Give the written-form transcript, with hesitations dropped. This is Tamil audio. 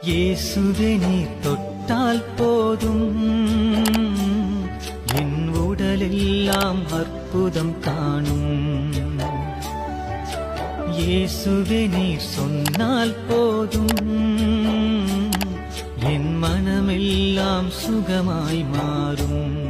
இயேசுவே நீர் தொட்டால் போதும் என் உடலெல்லாம் அற்புதம் காணும். இயேசுவே நீர் சொன்னால் போதும் என் மனமெல்லாம் சுகமாய் மாறும்.